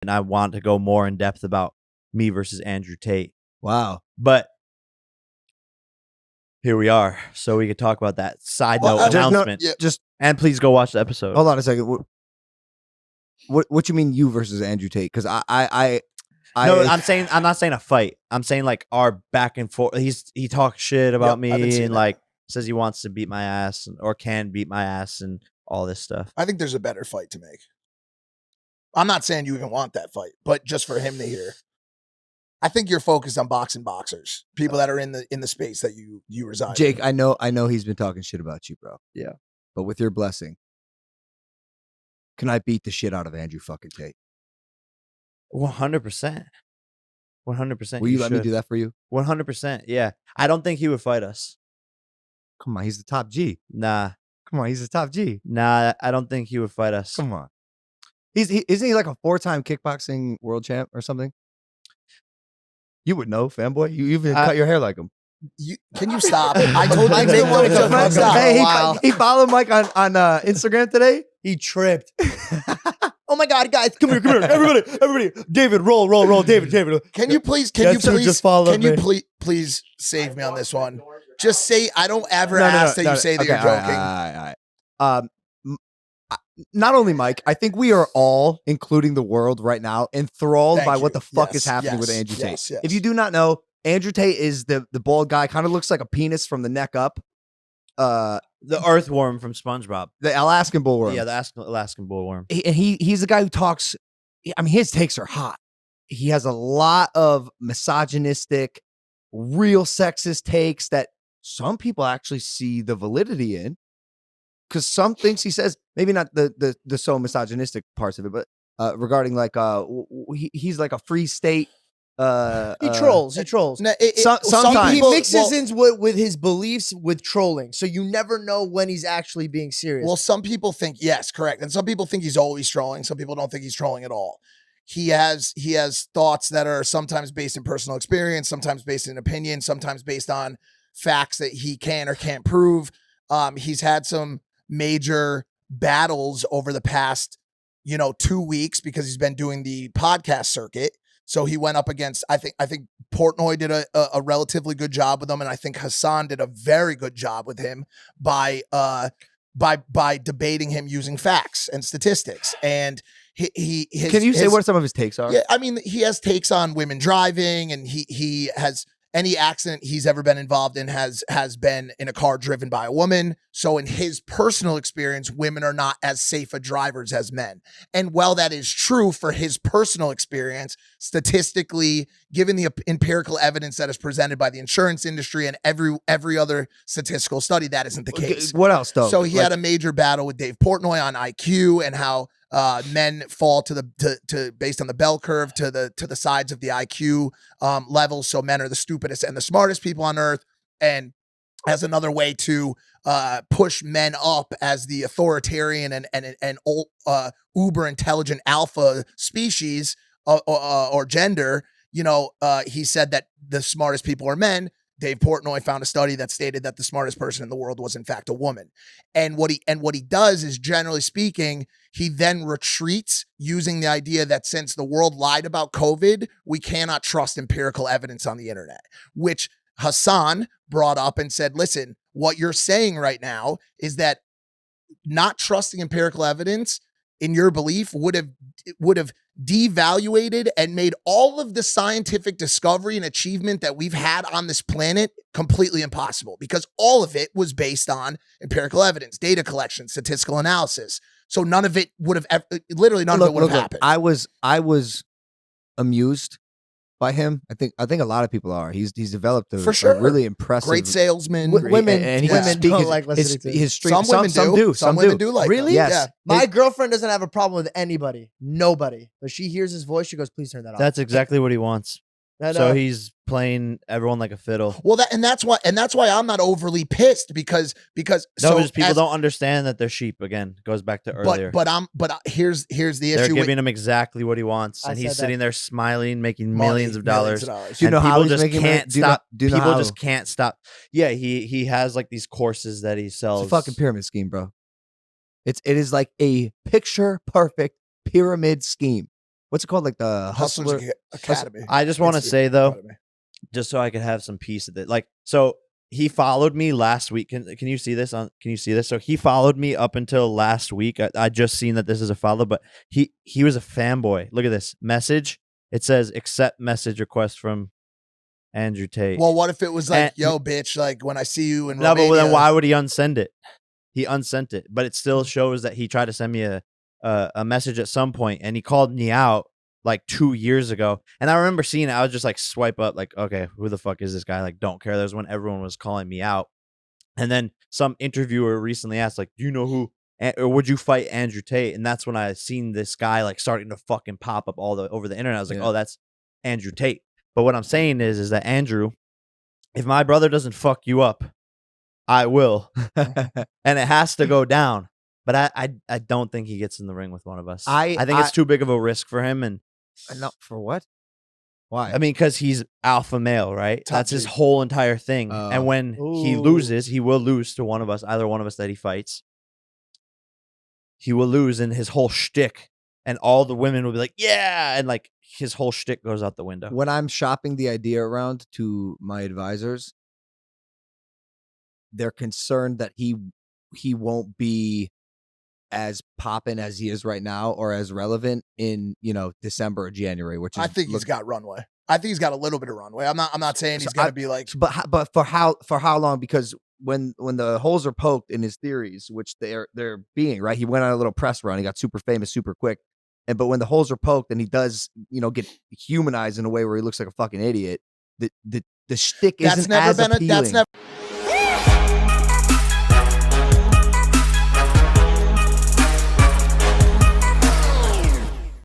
and I want to go more in depth about me versus Andrew Tate. Wow. But here we are, so we could talk about that side note announcement. And please go watch the episode. Hold on a second. What you mean you versus Andrew Tate? Because no, I'm not saying a fight. I'm saying like our back and forth. He talks shit about me and like says he wants to beat my ass or can beat my ass and all this stuff. I think there's a better fight to make. I'm not saying you even want that fight, but just for him to hear. I think you're focused on boxing boxers, people that are in the space that you reside. Jake, in. I know he's been talking shit about you, bro. Yeah. But with your blessing, can I beat the shit out of Andrew fucking Tate? 100%. 100%. Will you let me do that for you? 100%. Yeah. I don't think he would fight us. Come on, he's the top G. Nah. Come on, he's the top G. Nah, I don't think he would fight us. Come on. Isn't he like a 4-time kickboxing world champ or something? You would know, fanboy. You even cut your hair like him. Can you stop? I told you to make one stop. Hey, he followed Mike on Instagram today. He tripped. Oh my God, guys, come here, everybody. David, roll, David. Can you please save me on this one? Just say I don't ever ask that you say that you're joking. All right. Not only Mike, I think we are all, including the world right now, enthralled by what the fuck is happening with Andrew Tate. Yes. If you do not know, Andrew Tate is the bald guy, kind of looks like a penis from the neck up. The earthworm from SpongeBob. The Alaskan bullworm. Yeah, the Alaskan bullworm. He's the guy who talks, I mean, his takes are hot. He has a lot of misogynistic, real sexist takes that some people actually see the validity in. Because some things he says, maybe not the so misogynistic parts of it, but regarding like he's like a free state. He trolls. No, sometimes he mixes in with his beliefs with trolling, so you never know when he's actually being serious. Well, some people think yes, correct, and some people think he's always trolling. Some people don't think he's trolling at all. He has thoughts that are sometimes based in personal experience, sometimes based in opinion, sometimes based on facts that he can or can't prove. He's had some major battles over the past 2 weeks because he's been doing the podcast circuit. So he went up against, I think Portnoy did a relatively good job with him, and I think Hassan did a very good job with him by debating him using facts and statistics. And can you say what some of his takes are? Yeah, I mean, he has takes on women driving, and he has any accident he's ever been involved in has been in a car driven by a woman. So in his personal experience, women are not as safe a drivers as men. And while that is true for his personal experience, statistically, given the empirical evidence that is presented by the insurance industry and every other statistical study, that isn't the case. What else though? So he had a major battle with Dave Portnoy on IQ and how men fall to based on the bell curve to the sides of the IQ levels. So men are the stupidest and the smartest people on earth, and as another way to push men up as the authoritarian and uber intelligent alpha species or gender. He said that the smartest people are men. Dave Portnoy found a study that stated that the smartest person in the world was in fact a woman. And what he does is, generally speaking, he then retreats using the idea that since the world lied about COVID, we cannot trust empirical evidence on the internet, which Hassan brought up and said, listen, what you're saying right now is that not trusting empirical evidence in your belief would have devaluated and made all of the scientific discovery and achievement that we've had on this planet completely impossible, because all of it was based on empirical evidence, data collection, statistical analysis. So none of it would have literally none of it would have happened. I was amused by him. I think a lot of people are. He's developed a really impressive, great salesman. Women don't like listening to his stream. Some women do like really. Yes. Yeah. My girlfriend doesn't have a problem with anybody, nobody. But she hears his voice, she goes, "Please turn that off." That's exactly what he wants. So he's playing everyone like a fiddle. Well, that's why I'm not overly pissed because people don't understand that they're sheep. Again, goes back to earlier. But here's the issue. They're giving him exactly what he wants, and he's sitting there smiling, making millions of dollars. Do you know how he's making can't stop? People just can't. can't stop. Yeah, he has like these courses that he sells. It's a fucking pyramid scheme, bro. It is like a picture perfect pyramid scheme. what's it called? Like the Hustlers Hustler. Academy. I just want to It's the say though, Academy. just so I could have some peace with it. Like, so he followed me last week. Can you see this on? Can you see this? So he followed me up until last week. I just seen that this is a follow, but he was a fanboy. Look at this message. It says accept message request from Andrew Tate. Well, what if it was like, And- yo, bitch, like when I see you in no, but Romania, then why would he unsend it? He unsent it, but it still shows that he tried to send me a message at some point, and he called me out like 2 years ago. And I remember seeing it. I was just like, swipe up, like, okay, who the fuck is this guy? Like, don't care. That was when everyone was calling me out. And then some interviewer recently asked, like, do you know who, or would you fight Andrew Tate? And that's when I seen this guy like starting to fucking pop up all over the internet. I was like, oh, that's Andrew Tate. But what I'm saying is that Andrew, if my brother doesn't fuck you up, I will. And it has to go down. But I don't think he gets in the ring with one of us. I think it's too big of a risk for him. And No, for what? Why? I mean, because he's alpha male, right? Top That's his G. whole entire thing. Oh. And when he loses, he will lose to one of us, either one of us that he fights. He will lose in his whole shtick, and all the women will be like, yeah, and like his whole shtick goes out the window. When I'm shopping the idea around to my advisors, they're concerned that he won't be as poppin' as he is right now, or as relevant in December or January. Which is, I think he's got runway. I think he's got a little bit of runway. I'm not saying he's gonna be like, but for how long? Because when the holes are poked in his theories, which they're being, right, he went on a little press run. He got super famous super quick. But when the holes are poked and he does, get humanized in a way where he looks like a fucking idiot, the shtick isn't as appealing. That's never